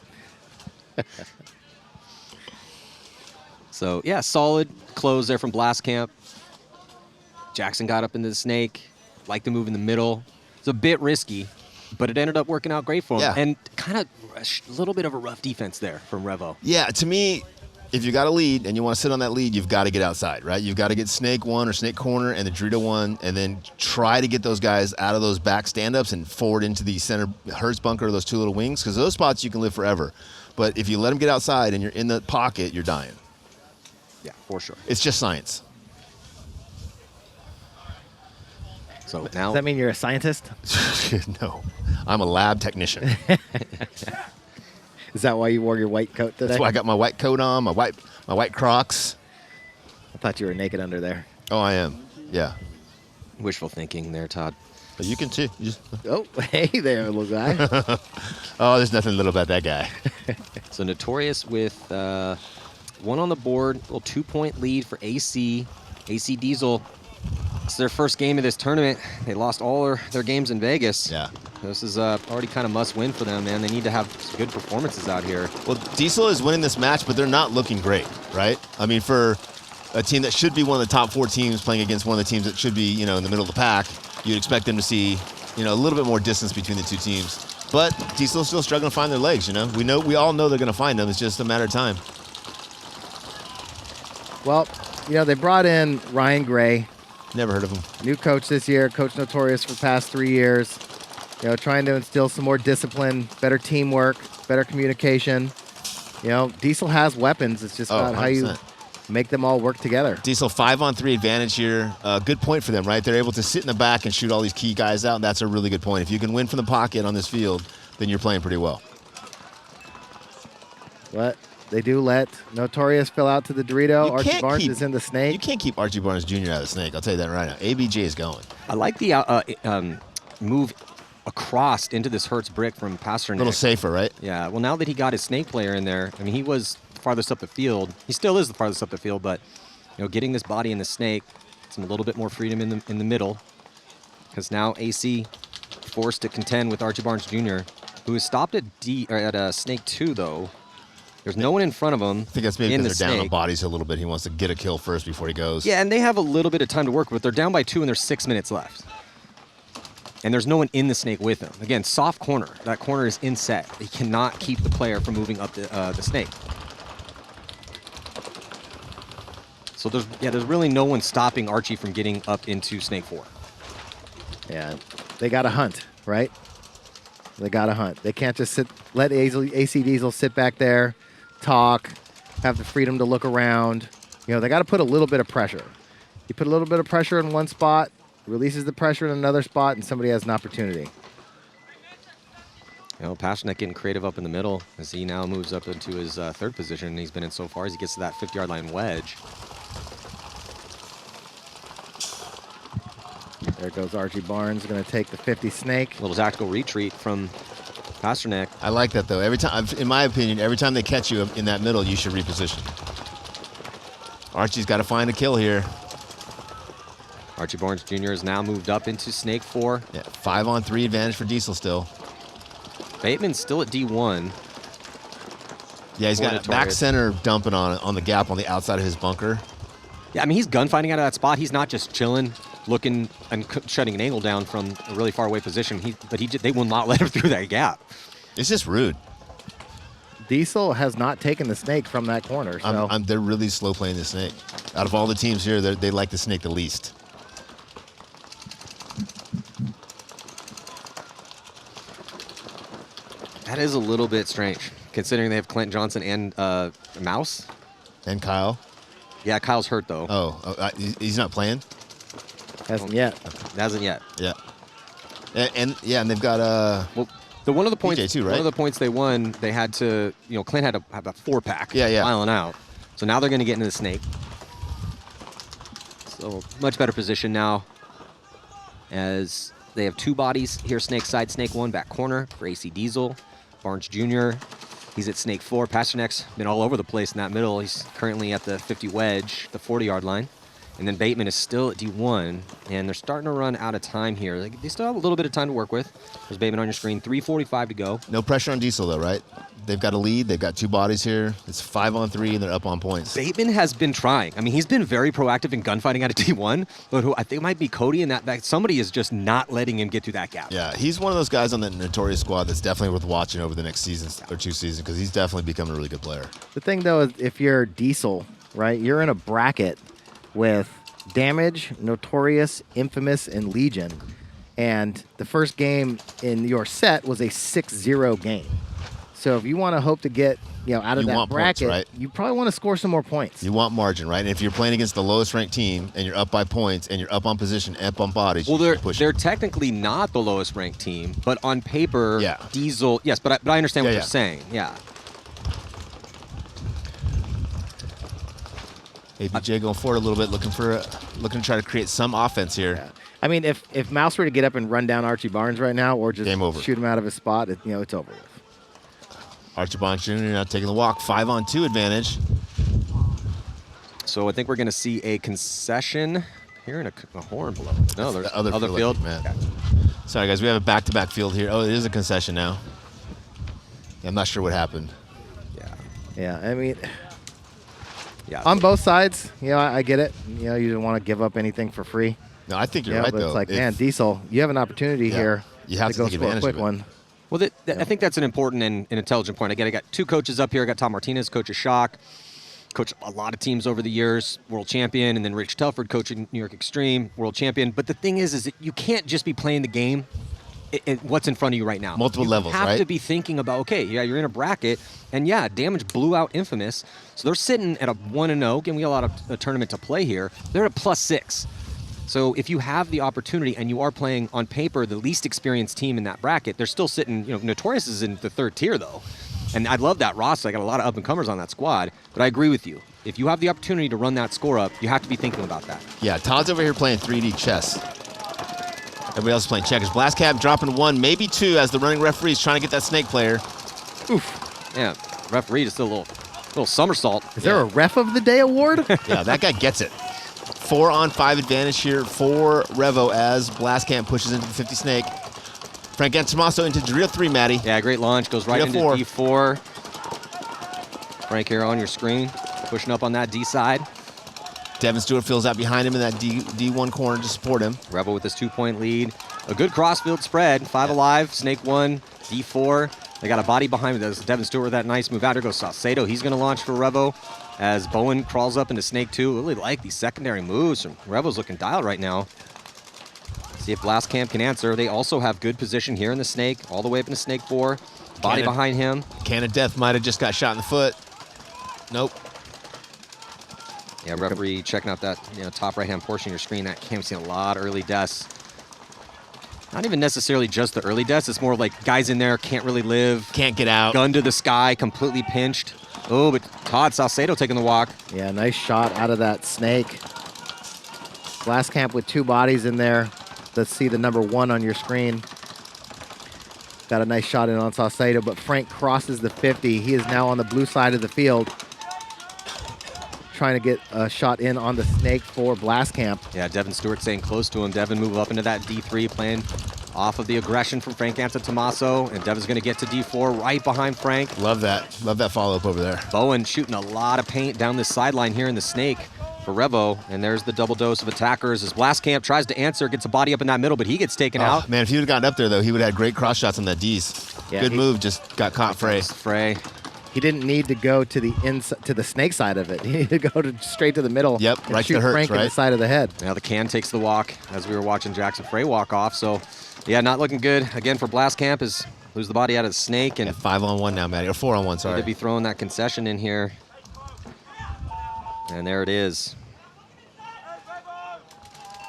So, yeah, solid close there from Blastcamp. Jackson got up into the snake, liked the move in the middle. It's a bit risky, but it ended up working out great for him. Yeah. And kind of a little bit of a rough defense there from Revo. Yeah, to me, if you got a lead and you want to sit on that lead, you've got to get outside, right? You've got to get snake 1 or snake corner and the Dorito 1, and then try to get those guys out of those back stand-ups and forward into the center Hertz bunker, those 2 little wings, because those spots you can live forever. But if you let them get outside and you're in the pocket, you're dying. Yeah, for sure. It's just science. So now, Does that mean you're a scientist? No, I'm a lab technician. Is that why you wore your white coat today? That's why I got my white coat on, my white Crocs. I thought you were naked under there. Oh, I am. Yeah. wishful thinking there, Todd. But you can too. Oh, hey there, little guy. Oh, there's nothing little about that guy. So Notorious with 1 on the board, a little 2-point lead for AC. AC Diesel. It's their first game of this tournament. They lost all their games in Vegas. Yeah. This is already kind of must win for them, man. They need to have some good performances out here. Well, Diesel is winning this match, but they're not looking great, right? I mean, for a team that should be one of the top 4 teams playing against one of the teams that should be, in the middle of the pack, you'd expect them to see, a little bit more distance between the 2 teams. But Diesel's still struggling to find their legs, We all know they're going to find them. It's just a matter of time. Well, they brought in Ryan Gray. Never heard of him. New coach this year, Coach Notorious for the past 3 years. Trying to instill some more discipline, better teamwork, better communication. Diesel has weapons. It's just about how you make them all work together. Diesel 5-on-3 advantage here. Good point for them, right? They're able to sit in the back and shoot all these key guys out, and that's a really good point. If you can win from the pocket on this field, then you're playing pretty well. But they do let Notorious fill out to the Dorito. Archie Barnes is in the snake. You can't keep Archie Barnes Jr. out of the snake. I'll tell you that right now. ABJ is going. I like the move across into this Hertz brick from Pasternak. A little safer, right? Yeah. Well, now that he got his snake player in there, I mean, he was farthest up the field. He still is the farthest up the field, but getting this body in the snake, some a little bit more freedom in the middle, because now AC forced to contend with Archie Barnes Jr., who is stopped at snake 2 though. There's no one in front of him. I think that's maybe because they're down on snake. bodies a little bit. He wants to get a kill first before he goes. Yeah, and they have a little bit of time to work with. They're down by 2 and there's 6 minutes left. And there's no one in the snake with him. Again, soft corner. That corner is inset. He cannot keep the player from moving up the snake. So there's really no one stopping Archie from getting up into snake 4. Yeah, they got to hunt, right? They got to hunt. They can't just let AC Diesel sit back there, talk, have the freedom to look around. They got to put a little bit of pressure. You put a little bit of pressure in one spot, releases the pressure in another spot, and somebody has an opportunity. Pasternak getting creative up in the middle as he now moves up into his 3rd position he's been in so far as he gets to that 50-yard line wedge. There goes Archie Barnes, going to take the 50 snake. A little tactical retreat from Pasternak. I like that, though. Every time, in my opinion, every time they catch you in that middle, you should reposition. Archie's got to find a kill here. Archie Barnes Jr. has now moved up into snake 4. Yeah, 5-on-3 advantage for Diesel still. Bateman's still at D1. Yeah, he's For got a back Notorious. center dumping on the gap on the outside of his bunker. Yeah, I mean, he's gunfighting out of that spot. He's not just chilling, looking and shutting an angle down from a really far away position. They will not let him through that gap. It's just rude. Diesel has not taken the snake from that corner. So They're really slow playing the snake. Out of all the teams here, they like the snake the least. That is a little bit strange, considering they have Clint Johnson and Mouse. And Kyle. Yeah, Kyle's hurt, though. He's not playing? hasn't yet. Hasn't yet. Yeah. And they've got Well, one of the points, PJ too, right? one of the points they won, they had to, Clint had to have a 4-pack. Yeah. Filing out. So now they're going to get into the snake. So much better position now, as they have 2 bodies here. Snake side, snake 1 back corner for AC Diesel. Barnes Jr. He's at snake 4. Pasternak's been all over the place in that middle. He's currently at the 50 wedge, the 40-yard line. And then Bateman is still at D1, and they're starting to run out of time here. They still have a little bit of time to work with. There's Bateman on your screen, 3:45 to go. no pressure on Diesel, though, right? They've got a lead. They've got 2 bodies here. It's 5-on-3, and they're up on points. Bateman has been trying. I mean, he's been very proactive in gunfighting out of D1, but who I think might be Cody in that somebody is just not letting him get through that gap. Yeah, he's one of those guys on the Notorious squad that's definitely worth watching over the next season or 2 seasons, because he's definitely become a really good player. The thing, though, is if you're Diesel, right, you're in a bracket with Damage, Notorious, Infamous, and Legion. And the first game in your set was a 6-0 game. So if you want to hope to get out of You that want points, bracket, right? you probably want to score some more points. You want margin, right? And if you're playing against the lowest ranked team and you're up by points and you're up on position, up on bodies, Well, you keep pushing. they're technically not the lowest ranked team, but on paper, Yeah. Diesel, yes, but I understand what Yeah, you're saying. Yeah. ABJ going forward a little bit, looking to try to create some offense here. Yeah. I mean, if Mouse were to get up and run down Archie Barnes right now, or just Game over. shoot him out of his spot, it's over with. Archie Barnes Jr. now taking the walk, 5-on-2 advantage. So I think we're going to see a concession here in a horn blow. No, there's The other field. man. Sorry, guys, we have a back-to-back field here. Oh, it is a concession now. Yeah, I'm not sure what happened. Yeah. Yeah, I mean, Yeah. on both sides, I get it. You don't want to give up anything for free. No, I think you're right, but though. it's like, If- man, Diesel, you have an opportunity Yeah. here You have to go take score a advantage quick of it. one. Well, I think that's an important and intelligent point. Again, I got 2 coaches up here. I got Tom Martinez, coach of Shock, coached a lot of teams over the years, world champion, and then Rich Telford, coaching New York Extreme, world champion. But the thing is that you can't just be playing the game what's in front of you right now. Multiple levels, You have right? to be thinking about, okay, yeah, you're in a bracket, and yeah, Damage blew out Infamous, so they're sitting at a 1-0. Again, we got a lot of a tournament to play here. They're at +6. So if you have the opportunity and you are playing on paper the least experienced team in that bracket, they're still sitting, Notorious is in the 3rd tier though. And I love that roster. I got a lot of up-and-comers on that squad, but I agree with you. If you have the opportunity to run that score up, you have to be thinking about that. Yeah, Todd's over here playing 3D chess. Everybody else is playing checkers. Blastcamp dropping 1, maybe 2 as the running referee's trying to get that snake player. Yeah, referee just did a little somersault. Is there a Ref of the Day award? Yeah, that guy gets it. 4-on-5 advantage here for Revo as Blastcamp pushes into the 50 snake. Frank Antomaso into drill 3, Matty. Yeah, great launch. Goes right into D4. D4. Frank here on your screen, pushing up on that D side. Devin Stewart fills out behind him in that D1 corner to support him. Revo with his 2-point lead. A good crossfield spread. 5 alive, snake 1, D4. They got a body behind him. There's Devin Stewart with that nice move out. Here goes Salcedo. He's going to launch for Revo as Bowen crawls up into snake 2. Really like these secondary moves from Revo's looking dialed right now. See if Blastcamp can answer. They also have good position here in the snake, all the way up into snake 4. Body behind him. Can of Death might have just got shot in the foot. Nope. Yeah, referee checking out that top right-hand portion of your screen. That cam's seen a lot of early deaths. Not even necessarily just the early deaths. It's more like guys in there can't really live. Can't get out. Gun to the sky, completely pinched. Oh, but Todd Salcedo taking the walk. Yeah, nice shot out of that snake. Blastcamp with 2 bodies in there. Let's see the number 1 on your screen. Got a nice shot in on Salcedo, but Frank crosses the 50. He is now on the blue side of the field, trying to get a shot in on the snake for Blastcamp. Yeah, Devin Stewart staying close to him. Devin move up into that D3, playing Off of the aggression from Frank Antetomaso, and Dev is going to get to D4 right behind Frank. Love that. Love that follow-up over there. Bowen shooting a lot of paint down this sideline here in the snake for Revo, and there's the double dose of attackers as Blastcamp tries to answer, gets a body up in that middle, but he gets taken out. Man, if he would have gotten up there, though, he would have had great cross shots on that D's. Yeah, Good move, just got caught Frey. Frey. He didn't need to go to the snake side of it. He needed to go straight to the middle. Yep, and right to shoot the hurts, Frank in right? the side of the head. Now the can takes the walk as we were watching Jackson Frey walk off. So, yeah, not looking good. Again, for Blastcamp is lose the body out of the snake. And 5-on-1 now, Matty. Or 4-on-1, sorry. need to be throwing that concession in here. And there it is.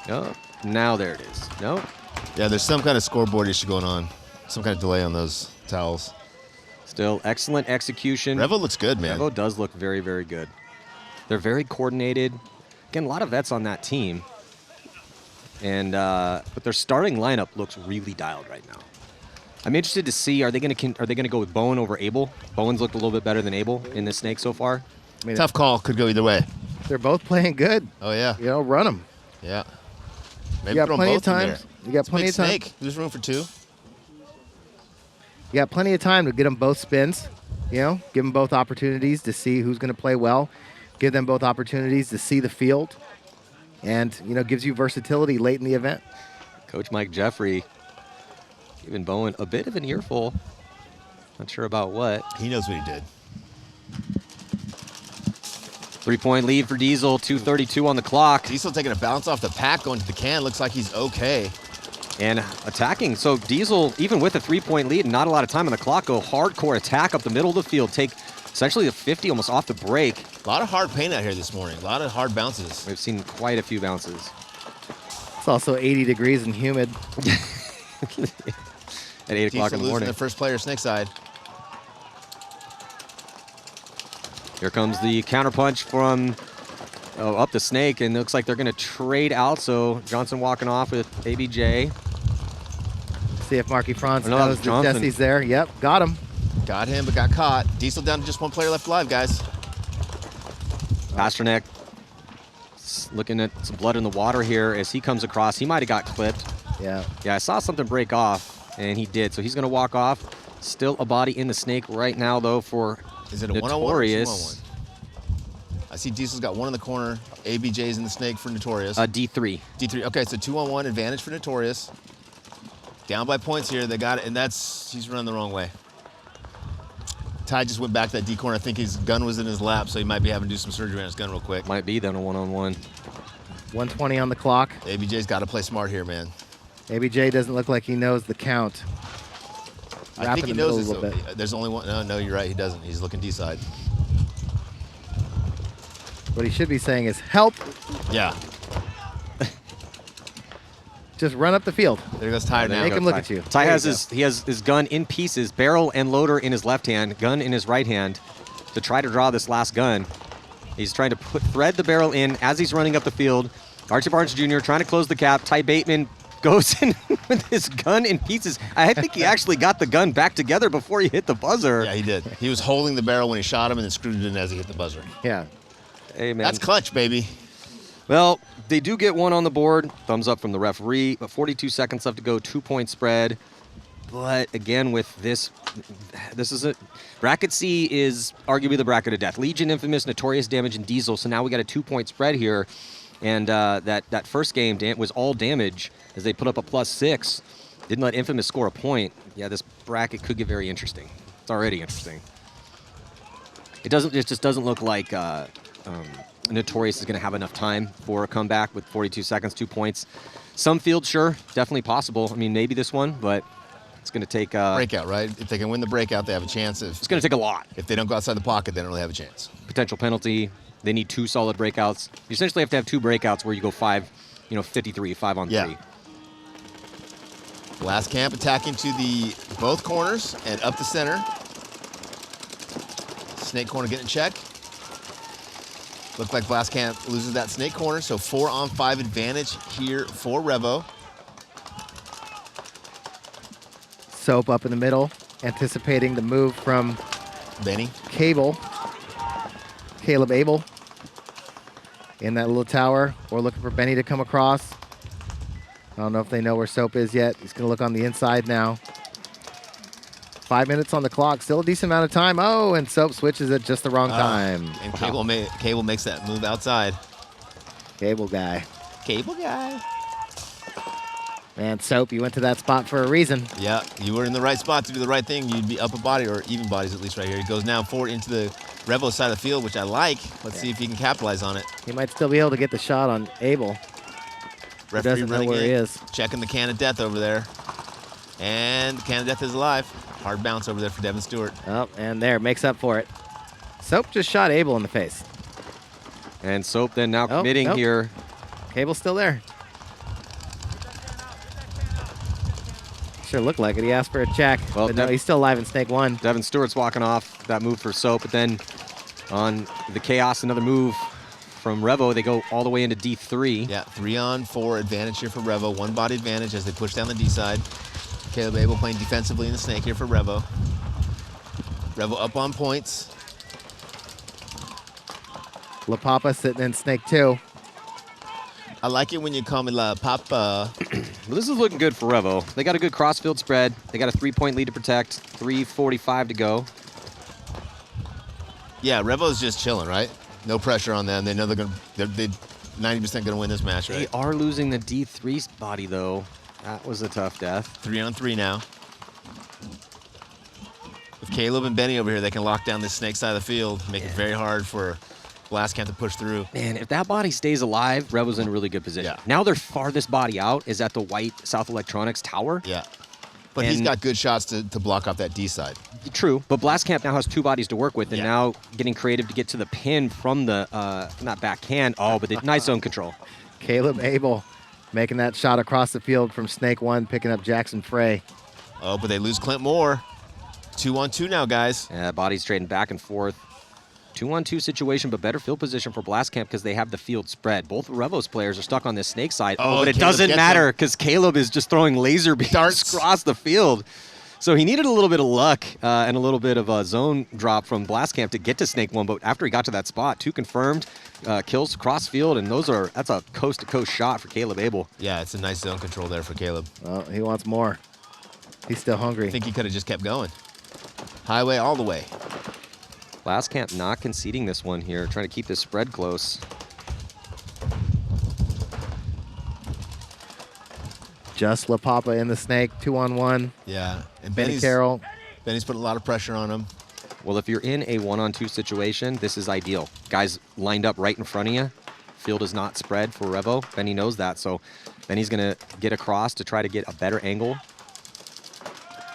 Oh, now there it is. No. Yeah, there's some kind of scoreboard issue going on. Some kind of delay on those towels. Still excellent execution. Revo looks good, man. Revo does look very, very good. They're very coordinated. Again, a lot of vets on that team. And but their starting lineup looks really dialed right now. I'm interested to see, are they going to go with Bowen over Abel? Bowen's looked a little bit better than Abel in this snake so far. I mean, Tough call. Could go either way. they're both playing good. Oh, yeah. You know, run them. Yeah. Maybe You got throw plenty of both in time. there. You got It's a plenty big of time. snake. There's room for 2. You got plenty of time to get them both spins. You know, give them both opportunities to see who's going to play well. Give them both opportunities to see the field, and you know, gives you versatility late in the event. Coach Mike Jeffrey giving Bowen a bit of an earful. Not sure about what. He knows what he did. 3-point lead for Diesel, 2:32 on the clock. Diesel taking a bounce off the pack, going to the can. Looks like he's okay. And attacking. So Diesel, even with a 3-point lead and not a lot of time on the clock, go hardcore attack up the middle of the field. Take essentially the 50 almost off the break. A lot of hard paint out here this morning. A lot of hard bounces. We've seen quite a few bounces. It's also 80 degrees and humid. At 8 o'clock Diesel in the losing morning. the first player, snake side. Here comes the counterpunch from up the snake, and it looks like they're going to trade out. So Johnson walking off with ABJ. See if Marky Franz Oh, no, that was knows that Johnson. Jesse's there. Yep, got him. Got him, but got caught. Diesel down to just 1 player left alive, guys. Pasternak looking at some blood in the water here as he comes across. He might have got clipped. Yeah. Yeah, I saw something break off, and he did. So he's going to walk off. Still a body in the snake right now, though, for Is it a 1-on-1 or Notorious. 2-on-1? I see Diesel's got 1 in the corner. ABJ's in the snake for Notorious. D3. D3. Okay, so 2-on-1 advantage for Notorious. Down by points here. They got it, and he's running the wrong way. Ty just went back to that D corner. I think his gun was in his lap, so he might be having to do some surgery on his gun real quick. Might be then a 1-on-1. 120 on the clock. ABJ's got to play smart here, man. ABJ doesn't look like he knows the count. I Wrap think in he the knows middle a this. little bit. There's only one. No, you're right. He doesn't. He's looking D side. What he should be saying is, help, Yeah. just run up the field. There goes Ty now. Make him look at you. Ty There has you he has his gun in pieces, barrel and loader in his left hand, gun in his right hand, to try to draw this last gun. He's trying to thread the barrel in as he's running up the field. Archie Barnes Jr. trying to close the cap. Ty Bateman goes in with his gun in pieces. I think he actually got the gun back together before he hit the buzzer. Yeah, he did. He was holding the barrel when he shot him and then screwed it in as he hit the buzzer. Yeah. Hey, man. That's clutch, baby. Well, they do get one on the board. Thumbs up from the referee. But 42 seconds left to go. 2-point spread. But again, with this is a bracket C is arguably the bracket of death. Legion, Infamous, Notorious, Damage, and Diesel. So now we got a 2-point spread here, and that first game was all Damage as they put up a +6. Didn't let Infamous score a point. Yeah, this bracket could get very interesting. It's already interesting. It just doesn't look like Notorious is going to have enough time for a comeback with 42 seconds, 2 points. Some fields, sure, definitely possible. I mean, maybe this one, but it's going to take Breakout, right? If they can win the breakout, they have a chance. It's going to take a lot. If they don't go outside the pocket, they don't really have a chance. Potential penalty. They need 2 solid breakouts. You essentially have to have 2 breakouts where you go 53, 5 on 3. Yeah. Blastcamp attacking to the both corners and up the center. Snake corner getting check. Looked like Blastcamp loses that snake corner, so 4-on-5 advantage here for Revo. Soap up in the middle, anticipating the move from Benny. Caleb Abel in that little tower, or looking for Benny to come across. I don't know if they know where Soap is yet. He's going to look on the inside now. 5 minutes on the clock. Still a decent amount of time. Oh, and Soap switches at just the wrong time. And Cable makes that move outside. Cable guy. Cable guy. Man, Soap, you went to that spot for a reason. Yeah, you were in the right spot to do the right thing. You'd be up a body, or even bodies at least right here. He goes now forward into the Revo side of the field, which I like. Let's see if he can capitalize on it. He might still be able to get the shot on Abel. He doesn't know where he is. Checking the can of death over there. And the can of death is alive. Hard bounce over there for Devin Stewart. Oh, and there, makes up for it. Soap just shot Abel in the face. And Soap then now committing here. Cable's still there. Sure looked like it. He asked for a check. Well, but no, he's still alive in Snake 1. Devin Stewart's walking off that move for Soap, but then on the Chaos, another move from Revo. They go all the way into D3. Yeah, 3-on-4 advantage here for Revo. One body advantage as they push down the D side. Caleb Abel playing defensively in the Snake here for Revo. Revo up on points. La Papa sitting in Snake 2. I like it when you call me La Papa. Well, this is looking good for Revo. They got a good crossfield spread. They got a 3-point lead to protect. 3:45 to go. Yeah, Revo's just chilling, right? No pressure on them. They know they're 90% gonna win this match, right? They are losing the D3 body though. That was a tough death. 3-on-3 now. With Caleb and Benny over here, they can lock down this Snake side of the field, make it very hard for Blastcamp to push through. Man, if that body stays alive, Revo's in a really good position. Yeah. Now their farthest body out is at the white South Electronics tower. Yeah. But he's got good shots to block off that D side. True, but Blastcamp now has two bodies to work with, and now getting creative to get to the pin from the, not backhand, but the nice zone control. Caleb Abel making that shot across the field from Snake 1, picking up Jackson Frey. Oh, but they lose Clint Moore. 2-on-2 now, guys. Yeah, bodies trading back and forth. 2-on-2 situation, but better field position for Blastcamp because they have the field spread. Both Revo's players are stuck on this Snake side. But it doesn't matter because Caleb is just throwing laser beams across the field. So he needed a little bit of luck and a little bit of a zone drop from Blastcamp to get to Snake 1, but after he got to that spot, 2 confirmed, kills across field, and that's a coast-to-coast shot for Caleb Abel. Yeah, it's a nice zone control there for Caleb. Well, he wants more. He's still hungry. I think he could have just kept going. Highway all the way. Blastcamp not conceding this one here, trying to keep this spread close. Just La Papa in the Snake, 2-on-1. Yeah, and Benny Carroll. Benny's putting a lot of pressure on him. Well, if you're in a 1-on-2 situation, this is ideal. Guys lined up right in front of you. Field is not spread for Revo. Benny knows that, so Benny's going to get across to try to get a better angle.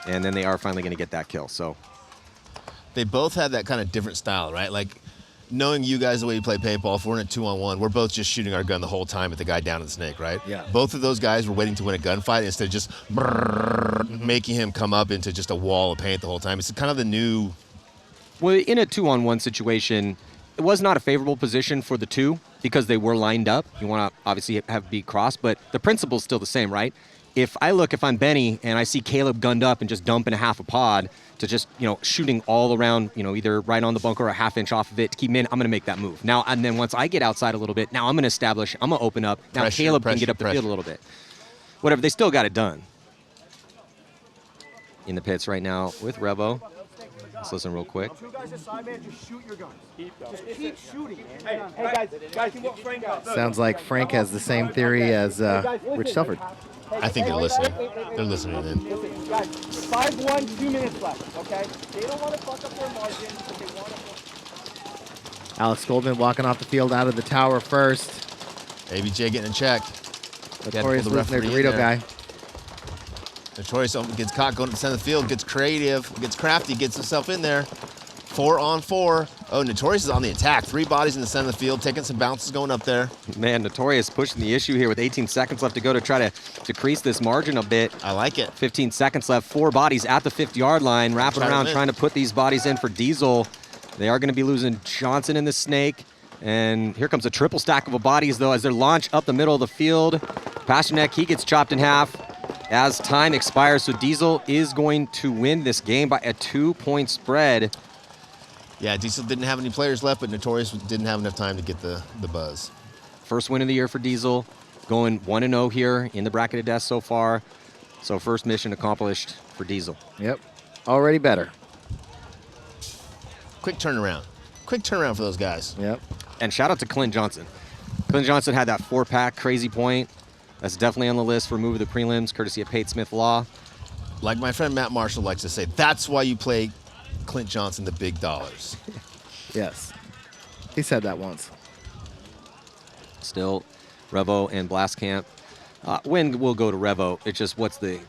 And then they are finally going to get that kill, so. They both have that kind of different style, right? Like, knowing you guys the way you play paintball, if we're in a 2-on-1, we're both just shooting our gun the whole time at the guy down in the Snake, right? Yeah. Both of those guys were waiting to win a gunfight instead of just making him come up into just a wall of paint the whole time. It's kind of the new... Well, in a 2-on-1 situation, it was not a favorable position for the two because they were lined up. You want to obviously be crossed, but the principle's still the same, right? If I'm Benny and I see Caleb gunned up and just dumping a half a pod to just, shooting all around, either right on the bunker or a half-inch off of it to keep him in, I'm going to make that move. Now, and then once I get outside a little bit, now I'm going to open up. Now Caleb can get up the field a little bit. Whatever, they still got it done. In the pits right now with Revo. Let's listen real quick. Two guys aside, man, just shoot your guns. Just keep shooting, man. Hey, guys, you want Frank out? Sounds like Frank has the same theory as Rich Telford. I think they're listening. They're listening in. Listen, guys, 5-1, 2 minutes left, okay? They don't want to fuck up their margin, but they want to... Alex Goldman walking off the field out of the tower first. ABJ getting in check. Notorious losing their Dorito guy. Notorious gets caught going to the center of the field, gets creative, gets crafty, gets himself in there. 4-on-4. Oh, Notorious is on the attack. 3 bodies in the center of the field, taking some bounces going up there. Man, Notorious pushing the issue here with 18 seconds left to go to try to decrease this margin a bit. I like it. 15 seconds left. 4 bodies at the 50-yard line, wrapping around, trying to put these bodies in for Diesel. They are going to be losing Johnson in the Snake. And here comes a triple stack of bodies, though, as they launch up the middle of the field. Pasternak, he gets chopped in half as time expires. So Diesel is going to win this game by a 2-point spread. Yeah, Diesel didn't have any players left, but Notorious didn't have enough time to get the buzz. First win of the year for Diesel. going 1-0 here in the bracket of death so far. So first mission accomplished for Diesel. Yep. Already better. Quick turnaround. Quick turnaround for those guys. Yep. And shout out to Clint Johnson. Clint Johnson had that 4-pack crazy point. That's definitely on the list for move of the prelims, courtesy of Pate Smith Law. Like my friend Matt Marshall likes to say, that's why you play Clint Johnson the big dollars. Yes. He said that once. Still, Revo and Blastcamp. Win will go to Revo. It's just what's the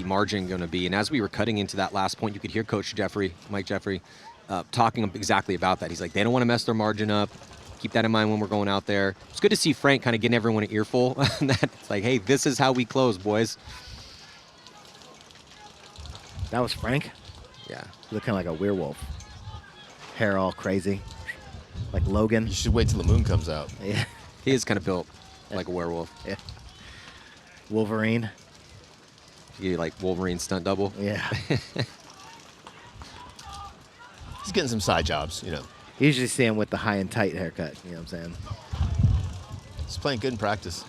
margin going to be? And as we were cutting into that last point, you could hear Coach Jeffrey, Mike Jeffrey, talking exactly about that. He's like, they don't want to mess their margin up. Keep that in mind when we're going out there. It's good to see Frank kind of getting everyone an earful. It's like, hey, this is how we close, boys. That was Frank? Yeah. Looking like a werewolf. Hair all crazy. Like Logan. You should wait till the moon comes out. Yeah. He is kind of built like a werewolf. Yeah. Wolverine. You like Wolverine stunt double? Yeah. He's getting some side jobs, you know. Usually see him with the high and tight haircut, you know what I'm saying? He's playing good in practice.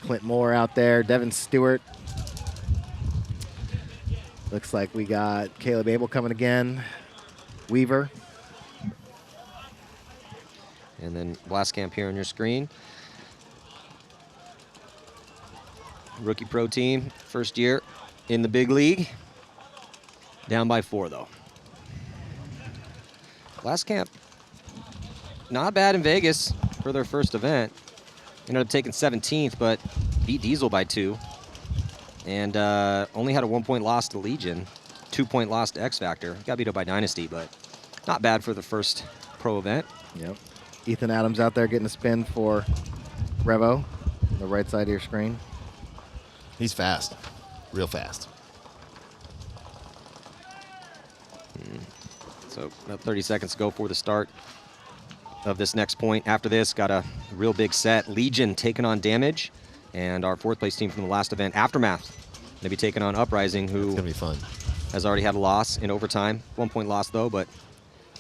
Clint Moore out there, Devin Stewart. Looks like we got Caleb Abel coming again. Weaver. And then Blastcamp here on your screen. Rookie pro team, first year in the big league. Down by 4, though. Blastcamp, not bad in Vegas for their first event. Ended up taking 17th, but beat Diesel by 2. And only had a 1-point loss to Legion, 2-point loss to X Factor. Got beat up by Dynasty, but not bad for the first pro event. Yep. Ethan Adams out there getting a spin for Revo, on the right side of your screen. He's fast, real fast. So about 30 seconds to go for the start of this next point. After this, got a real big set. Legion taking on Damage, and our 4th place team from the last event, Aftermath. They'll be taking on Uprising, who It's gonna be fun. has already had a loss in overtime. 1-point loss, though, but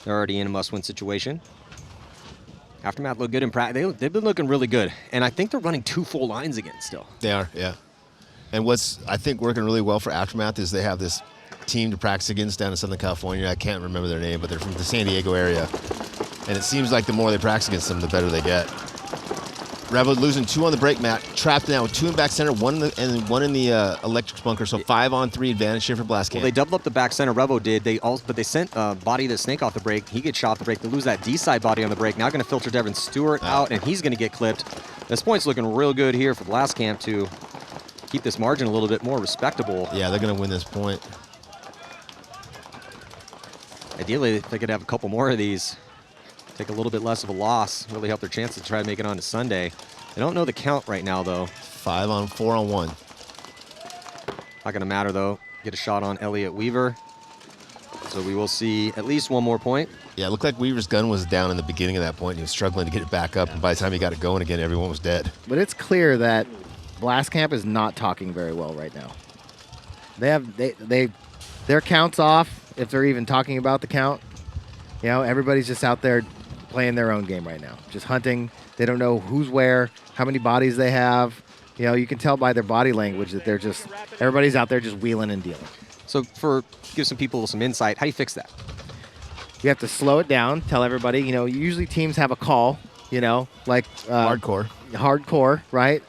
they're already in a must-win situation. Aftermath look good in practice. They've been looking really good, and I think they're running 2 full lines again still. They are, yeah. And what's, I think, working really well for Aftermath is they have this team to practice against down in Southern California. I can't remember their name, but they're from the San Diego area. And it seems like the more they practice against them, the better they get. Revo losing 2 on the break mat, trapped now with 2 in back center, 1 in the electric bunker. So 5-on-3 advantage here for Blastcamp. Well, they doubled up the back center. Revo did. But they sent Body the Snake off the break. He gets shot off the break. They lose that D side Body on the break. Now going to filter Devin Stewart out, and he's going to get clipped. This point's looking real good here for Blastcamp to keep this margin a little bit more respectable. Yeah, they're going to win this point. Ideally, if they could have a couple more of these, take a little bit less of a loss, really help their chances to try to make it on to Sunday. I don't know the count right now, though. 4-on-1. Not going to matter, though. Get a shot on Elliott Weaver. So we will see at least 1 more point. Yeah, it looked like Weaver's gun was down in the beginning of that point. He was struggling to get it back up, and by the time he got it going again, everyone was dead. But it's clear that Blastcamp is not talking very well right now. Their count's off, if they're even talking about the count. You know, everybody's just out there playing their own game right now, just hunting. They don't know who's where, how many bodies they have. You know, you can tell by their body language that everybody's out there just wheeling and dealing. So give some people some insight, how do you fix that? You have to slow it down, tell everybody, you know, usually teams have a call, you know, like hardcore, right?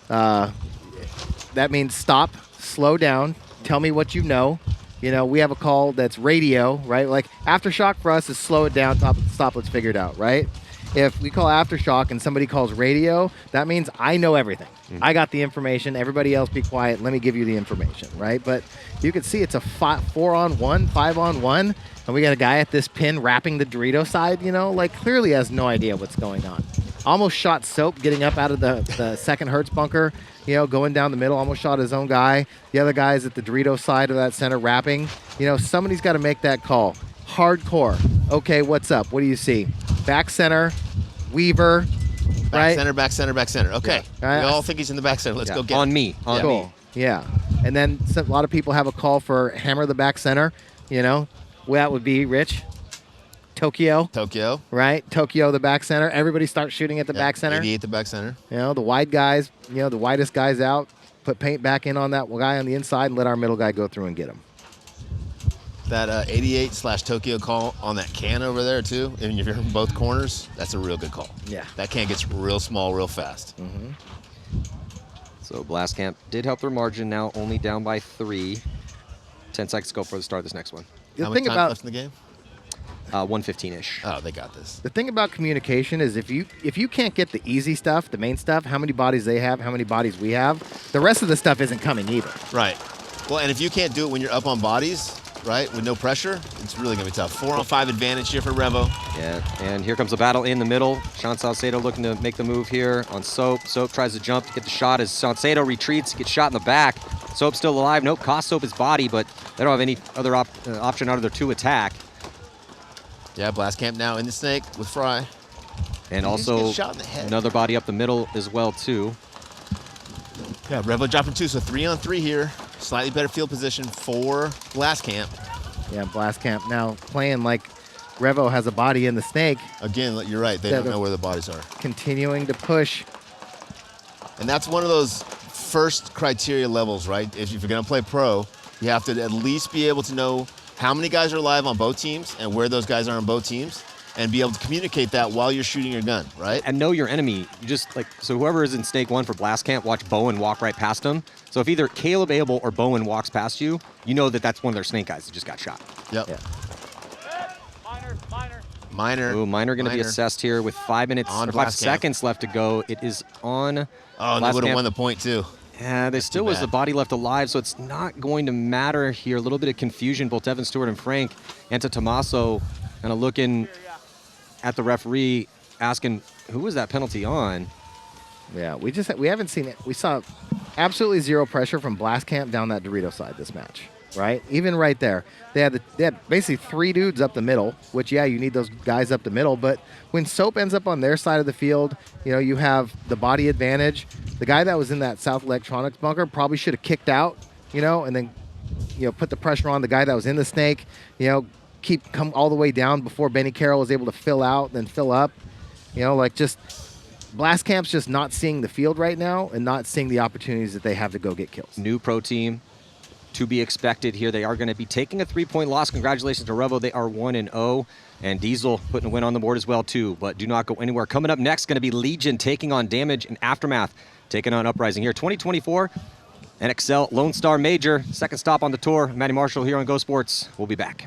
That means stop, slow down, tell me what you know. You know, we have a call that's radio, right? Like aftershock for us is slow it down, stop, let's figure it out, right? If we call aftershock and somebody calls radio, that means I know everything. I got the information. Everybody else be quiet. Let me give you the information, right? But you can see it's a 4-on-1, 5-on-1, and we got a guy at this pin wrapping the Dorito side, you know, like clearly has no idea what's going on. Almost shot Soap getting up out of the second Hertz bunker, you know, going down the middle, almost shot his own guy. The other guy's at the Dorito side of that center wrapping. You know, somebody's got to make that call. Hardcore. Okay, what's up? What do you see? Back center, Weaver, right? Back center. Okay. Yeah. We all think he's in the back center. Let's go get on him. me. On Cool. me. Yeah. And then a lot of people have a call for hammer the back center, you know. Well, that would be Rich. Tokyo, right? Tokyo, the back center. Everybody starts shooting at the back center. 88 the back center. You know, the wide guys, the widest guys out, put paint back in on that guy on the inside and let our middle guy go through and get him. That 88/Tokyo call on that can over there, too, and if you're in both corners, that's a real good call. Yeah. That can gets real small real fast. Mm-hmm. So Blastcamp did help their margin, now only down by 3. 10 seconds to go for the start of this next one. How much time left in the game? 1:15-ish. Oh, they got this. The thing about communication is if you can't get the easy stuff, the main stuff, how many bodies they have, how many bodies we have, the rest of the stuff isn't coming either. Right. Well, and if you can't do it when you're up on bodies, right, with no pressure, it's really going to be tough. 4-on-5 advantage here for Revo. Yeah, and here comes the battle in the middle. Sean Salcedo looking to make the move here on Soap. Soap tries to jump to get the shot as Salcedo retreats, gets shot in the back. Soap still alive. Nope, cost Soap his body, but they don't have any other option other to attack. Yeah, Blastcamp now in the snake with Fry. And He just also gets shot in the head. another body up the middle as well, too. Yeah, Revo dropping 2, so 3-on-3 here. Slightly better field position for Blastcamp. Yeah, Blastcamp now playing like Revo has a body in the snake. Again, you're right. They don't know where the bodies are. Continuing to push. And that's one of those first criteria levels, right? If you're going to play pro, you have to at least be able to know how many guys are alive on both teams and where those guys are on both teams and be able to communicate that while you're shooting your gun, right? And know your enemy. You just so whoever is in Snake 1 for Blastcamp, watch Bowen walk right past him. So if either Caleb Abel or Bowen walks past you, you know that that's one of their Snake guys that just got shot. Yep. Yeah. Minor. Ooh, Minor going to be assessed here with 5 minutes On or 5 Blastcamp. seconds left to go. It is on. Oh, and they would Blastcamp. have won the point, too. Yeah, there still was bad. the body left alive, so it's not going to matter here. A little bit of confusion, both Evan Stewart and Frank. Anta Tommaso kind of looking at the referee, asking, who was that penalty on? Yeah, we haven't seen it. We saw absolutely zero pressure from Blastcamp down that Dorito side this match, right? Even right there. They had basically 3 dudes up the middle, which, yeah, you need those guys up the middle. But when Soap ends up on their side of the field, you have the body advantage. The guy that was in that South Electronics bunker probably should have kicked out, and then, put the pressure on the guy that was in the snake, come all the way down before Benny Carroll was able to fill out, then fill up. Blastcamp's just not seeing the field right now and not seeing the opportunities that they have to go get kills. New pro team to be expected here. They are going to be taking a 3-point loss. Congratulations to Revo. They are 1-0. And Diesel putting a win on the board as well, too. But do not go anywhere. Coming up next, going to be Legion taking on Damage and Aftermath, taking on Uprising here. 2024 NXL Lone Star Major. Second stop on the tour. Matty Marshall here on Go Sports. We'll be back.